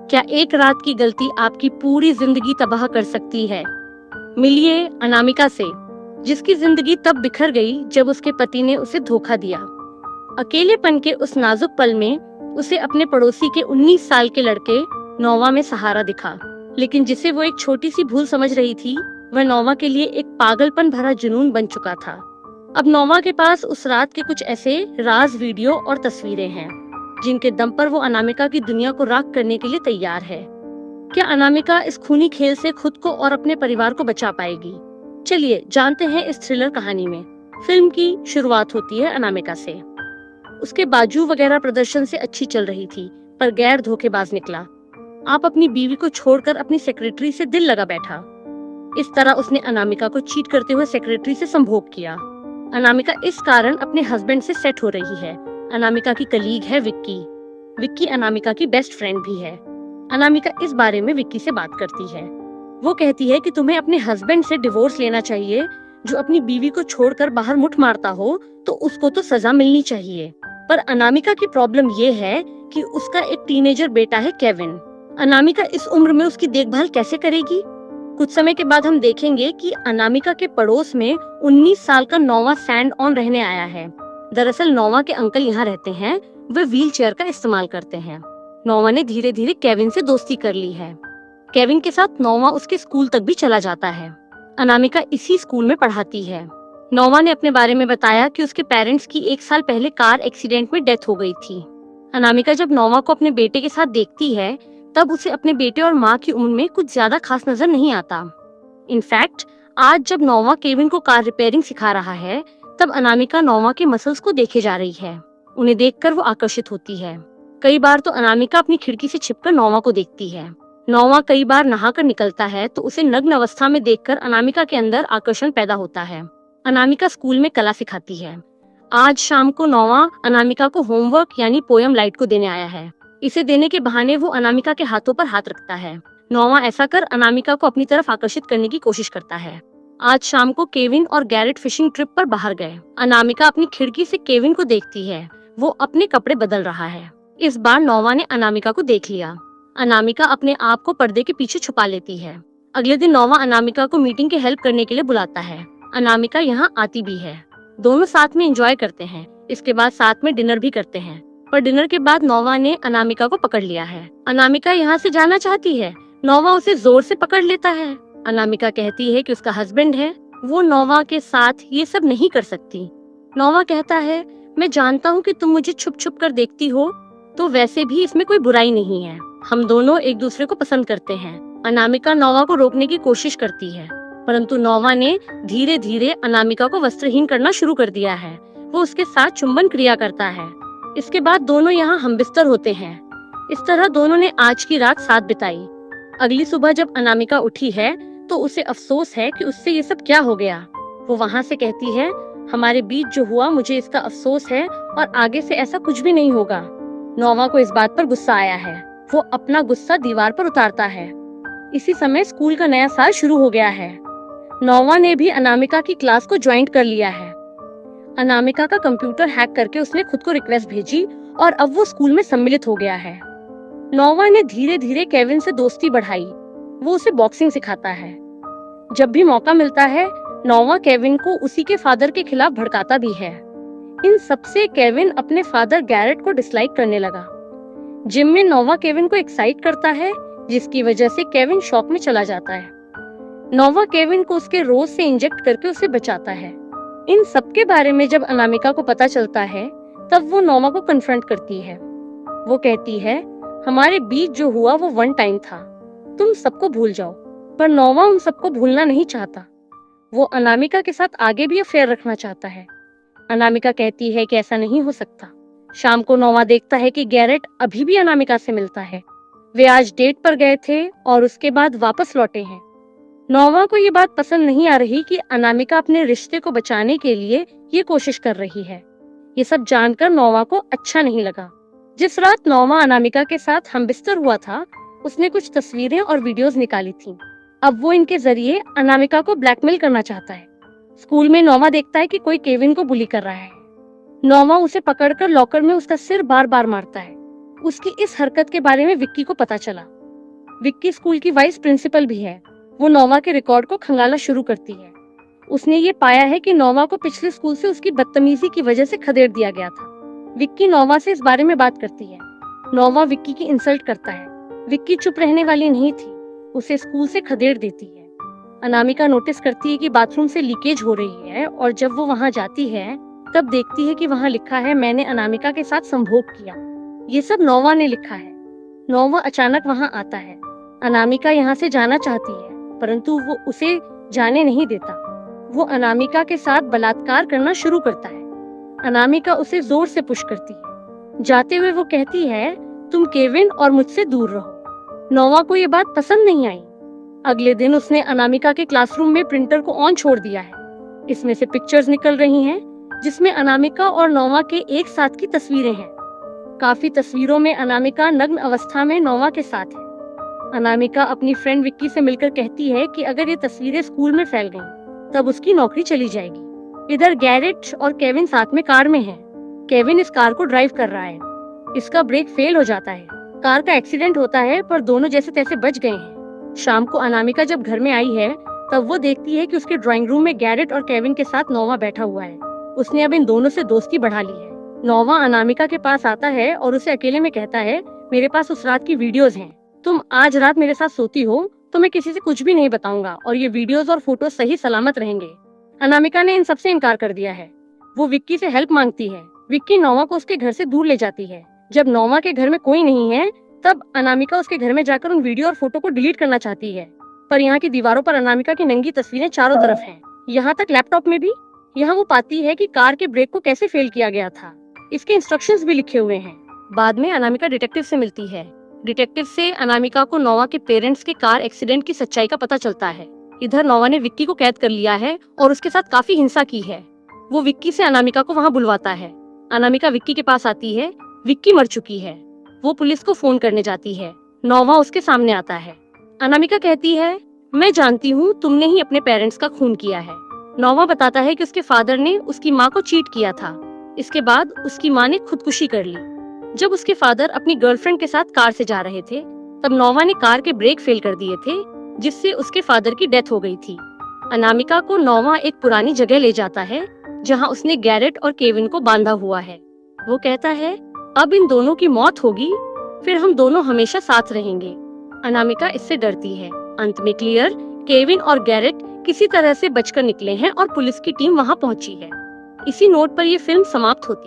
क्या एक रात की गलती आपकी पूरी जिंदगी तबाह कर सकती है? मिलिए अनामिका से, जिसकी जिंदगी तब बिखर गई जब उसके पति ने उसे धोखा दिया। अकेलेपन के उस नाजुक पल में उसे अपने पड़ोसी के 19 साल के लड़के नोवा में सहारा दिखा, लेकिन जिसे वो एक छोटी सी भूल समझ रही थी, वह नोवा के लिए एक पागलपन भरा जुनून बन चुका था। अब नोवा के पास उस रात के कुछ ऐसे राज वीडियो और तस्वीरें हैं जिनके दम पर वो अनामिका की दुनिया को राख करने के लिए तैयार है। क्या अनामिका इस खूनी खेल से खुद को और अपने परिवार को बचा पाएगी? चलिए जानते हैं इस थ्रिलर कहानी में। फिल्म की शुरुआत होती है अनामिका से। उसके बाजू वगैरह प्रदर्शन से अच्छी चल रही थी, पर गैर धोखेबाज निकला। आप अपनी बीवी को छोड़कर अपनी सेक्रेटरी से दिल लगा बैठा। इस तरह उसने अनामिका को चीट करते हुए सेक्रेटरी से संभोग किया। अनामिका इस कारण अपने हस्बैंड से सेट हो रही है। अनामिका की कलीग है विक्की। विक्की अनामिका की बेस्ट फ्रेंड भी है। अनामिका इस बारे में विक्की से बात करती है। वो कहती है कि तुम्हें अपने हस्बैंड से डिवोर्स लेना चाहिए। जो अपनी बीवी को छोड़कर बाहर मुठ मारता हो तो उसको तो सजा मिलनी चाहिए। पर अनामिका की प्रॉब्लम ये है कि उसका एक टीनेजर बेटा है केविन। अनामिका इस उम्र में उसकी देखभाल कैसे करेगी? कुछ समय के बाद हम देखेंगे कि अनामिका के पड़ोस में 19 साल का नोवा सैंड ऑन रहने आया है। दरअसल नोवा के अंकल यहाँ रहते हैं। वे व्हील चेयर का इस्तेमाल करते हैं। नोवा ने धीरे धीरे केविन से दोस्ती कर ली है। केविन के साथ नोवा उसके स्कूल तक भी चला जाता है। अनामिका इसी स्कूल में पढ़ाती है। नोवा ने अपने बारे में बताया कि उसके पेरेंट्स की 1 साल पहले कार एक्सीडेंट में डेथ हो गई थी। अनामिका जब नोवा को अपने बेटे के साथ देखती है, तब उसे अपने बेटे और माँ की उम्र में कुछ ज्यादा खास नजर नहीं आता। इनफैक्ट आज जब नोवा केविन को कार रिपेयरिंग सिखा रहा है, तब अनामिका नोवा के मसल्स को देखे जा रही है। उन्हें देखकर वो आकर्षित होती है। कई बार तो अनामिका अपनी खिड़की से छिपकर नोवा को देखती है। नोवा कई बार नहाकर निकलता है तो उसे नग्न अवस्था में देखकर अनामिका के अंदर आकर्षण पैदा होता है। अनामिका स्कूल में कला सिखाती है। आज शाम को नोवा अनामिका को होमवर्क यानी पोयम लाइट को देने आया है। इसे देने के बहाने वो अनामिका के हाथों पर हाथ रखता है। नोवा ऐसा कर अनामिका को अपनी तरफ आकर्षित करने की कोशिश करता है। आज शाम को केविन और गैरेट फिशिंग ट्रिप पर बाहर गए। अनामिका अपनी खिड़की से केविन को देखती है। वो अपने कपड़े बदल रहा है। इस बार नोवा ने अनामिका को देख लिया। अनामिका अपने आप को पर्दे के पीछे छुपा लेती है। अगले दिन नोवा अनामिका को मीटिंग की हेल्प करने के लिए बुलाता है। अनामिका यहाँ आती भी है। दोनों साथ में एंजॉय करते हैं। इसके बाद साथ में डिनर भी करते हैं। पर डिनर के बाद नोवा ने अनामिका को पकड़ लिया है। अनामिका यहाँ से जाना चाहती है। नोवा उसे जोर से पकड़ लेता है। अनामिका कहती है कि उसका हस्बैंड है, वो नोवा के साथ ये सब नहीं कर सकती। नोवा कहता है, मैं जानता हूँ कि तुम मुझे छुप छुप कर देखती हो, तो वैसे भी इसमें कोई बुराई नहीं है। हम दोनों एक दूसरे को पसंद करते हैं। अनामिका नोवा को रोकने की कोशिश करती है, परंतु नोवा ने धीरे धीरे अनामिका को वस्त्रहीन करना शुरू कर दिया है। वो उसके साथ चुंबन क्रिया करता है। इसके बाद दोनों यहाँ हमबिस्तर होते हैं। इस तरह दोनों ने आज की रात साथ बिताई। अगली सुबह जब अनामिका उठी है तो उसे अफसोस है कि उससे ये सब क्या हो गया। वो वहाँ से कहती है, हमारे बीच जो हुआ मुझे इसका अफसोस है और आगे से ऐसा कुछ भी नहीं होगा। नोवा को इस बात पर गुस्सा आया है। वो अपना गुस्सा दीवार पर उतारता है। इसी समय स्कूल का नया साल शुरू हो गया है। नोवा ने भी अनामिका की क्लास को ज्वाइन कर लिया है। अनामिका का कंप्यूटर हैक करके उसने खुद को रिक्वेस्ट भेजी और अब वो स्कूल में सम्मिलित हो गया है। नोवा ने धीरे धीरे केविन से दोस्ती बढ़ाई। वो उसे बॉक्सिंग सिखाता है। जब भी मौका मिलता है, नोवा केविन को उसी के फादर के खिलाफ भड़काता भी है। इन सबसे केविन अपने फादर गैरेट को डिसलाइक करने लगा। जिम में नोवा केविन को एक्साइट करता है, जिसकी वजह से केविन शॉक में चला जाता है। नोवा केविन को उसके रोज से इंजेक्ट करके उसे बचाता है। इन सब के बारे में जब अनामिका को पता चलता है, तब वो नोवा को कन्फ्रंट करती है। वो कहती है, हमारे बीच जो हुआ वो वन टाइम था, तुम सबको भूल जाओ। पर नोवा उन सबको भूलना नहीं चाहता। वो अनामिका के साथ आगे भी अफेयर रखना चाहता है। अनामिका कहती है कि ऐसा नहीं हो सकता। शाम को नोवा देखता है कि गैरेट अभी भी अनामिका से मिलता है। वे आज डेट पर गए थे और उसके बाद वापस लौटे हैं। नोवा को ये बात पसंद नहीं आ रही कि अनामिका अपने रिश्ते को बचाने के लिए ये कोशिश कर रही है। ये सब जानकर नोवा को अच्छा नहीं लगा। जिस रात नोवा अनामिका के साथ हमबिस्तर हुआ था, उसने कुछ तस्वीरें और वीडियोस निकाली थी। अब वो इनके जरिए अनामिका को ब्लैकमेल करना चाहता है। स्कूल में नोवा देखता है कि कोई केविन को बुली कर रहा है। नोवा उसे पकड़कर लॉकर में उसका सिर बार बार मारता है। उसकी इस हरकत के बारे में विक्की को पता चला। विक्की स्कूल की वाइस प्रिंसिपल भी है। वो नोवा के रिकॉर्ड को खंगालना शुरू करती है। उसने ये पाया है कि नोवा को पिछले स्कूल से उसकी बदतमीजी की वजह से खदेड़ दिया गया था। विक्की नोवा से इस बारे में बात करती है। नोवा विक्की की इंसल्ट करता है। विक्की चुप रहने वाली नहीं थी, उसे स्कूल से खदेड़ देती है। अनामिका नोटिस करती है कि बाथरूम से लीकेज हो रही है और जब वो वहां जाती है तब देखती है कि वहां लिखा है, मैंने अनामिका के साथ संभोग किया। ये सब नोवा ने लिखा है। नोवा अचानक वहां आता है। अनामिका यहाँ से जाना चाहती है परंतु वो उसे जाने नहीं देता। वो अनामिका के साथ बलात्कार करना शुरू करता है। अनामिका उसे जोर से पुश करती है। जाते हुए वो कहती है, तुम केविन और मुझसे दूर रहो। नोवा को ये बात पसंद नहीं आई। अगले दिन उसने अनामिका के क्लासरूम में प्रिंटर को ऑन छोड़ दिया है। इसमें से पिक्चर्स निकल रही हैं जिसमें अनामिका और नोवा के एक साथ की तस्वीरें हैं। काफी तस्वीरों में अनामिका नग्न अवस्था में नोवा के साथ है। अनामिका अपनी फ्रेंड विक्की से मिलकर कहती है कि अगर ये तस्वीरें स्कूल में फैल गईं, तब उसकी नौकरी चली जाएगी। इधर गैरेट और केविन साथ में कार में हैं। केविन इस कार को ड्राइव कर रहा है। इसका ब्रेक फेल हो जाता है। कार का एक्सीडेंट होता है पर दोनों जैसे तैसे बच गए हैं। शाम को अनामिका जब घर में आई है तब वो देखती है कि उसके ड्राइंग रूम में गैरेट और केविन के साथ नोवा बैठा हुआ है। उसने अब इन दोनों से दोस्ती बढ़ा ली है। नोवा अनामिका के पास आता है और उसे अकेले में कहता है, मेरे पास उस रात की वीडियोस हैं। तुम आज रात मेरे साथ सोती हो तो मैं किसी से कुछ भी नहीं बताऊंगा और ये वीडियोस और फोटो सही सलामत रहेंगे। अनामिका ने इन सब से इनकार कर दिया है। वो विक्की से हेल्प मांगती है। विक्की नोवा को उसके घर से दूर ले जाती है। जब नोवा के घर में कोई नहीं है तब अनामिका उसके घर में जाकर उन वीडियो और फोटो को डिलीट करना चाहती है, पर यहाँ की दीवारों पर अनामिका की नंगी तस्वीरें चारों तरफ हैं। यहाँ तक लैपटॉप में भी। यहाँ वो पाती है कि कार के ब्रेक को कैसे फेल किया गया था। इसके इंस्ट्रक्शंस भी लिखे हुए हैं। बाद में अनामिका डिटेक्टिव से मिलती है। डिटेक्टिव से अनामिका को नोवा के पेरेंट्स के कार एक्सीडेंट की सच्चाई का पता चलता है। इधर नोवा ने विक्की को कैद कर लिया है और उसके साथ काफी हिंसा की है। वो विक्की से अनामिका को वहाँ बुलवाता है। अनामिका विक्की के पास आती है। विक्की मर चुकी है। वो पुलिस को फोन करने जाती है। नोवा उसके सामने आता है। अनामिका कहती है, मैं जानती हूँ तुमने ही अपने पेरेंट्स का खून किया है। नोवा बताता है कि उसके फादर ने उसकी माँ को चीट किया था। इसके बाद उसकी माँ ने खुदकुशी कर ली। जब उसके फादर अपनी गर्लफ्रेंड के साथ कार से जा रहे थे तब नोवा ने कार के ब्रेक फेल कर दिए थे जिससे उसके फादर की डेथ हो गई थी। अनामिका को नोवा एक पुरानी जगह ले जाता है जहाँ उसने गैरेट और केविन को बांधा हुआ है। वो कहता है, अब इन दोनों की मौत होगी फिर हम दोनों हमेशा साथ रहेंगे। अनामिका इससे डरती है। अंत में क्लियर, केविन और गैरेट किसी तरह से बचकर निकले हैं और पुलिस की टीम वहां पहुंची है। इसी नोट पर यह फिल्म समाप्त होती है।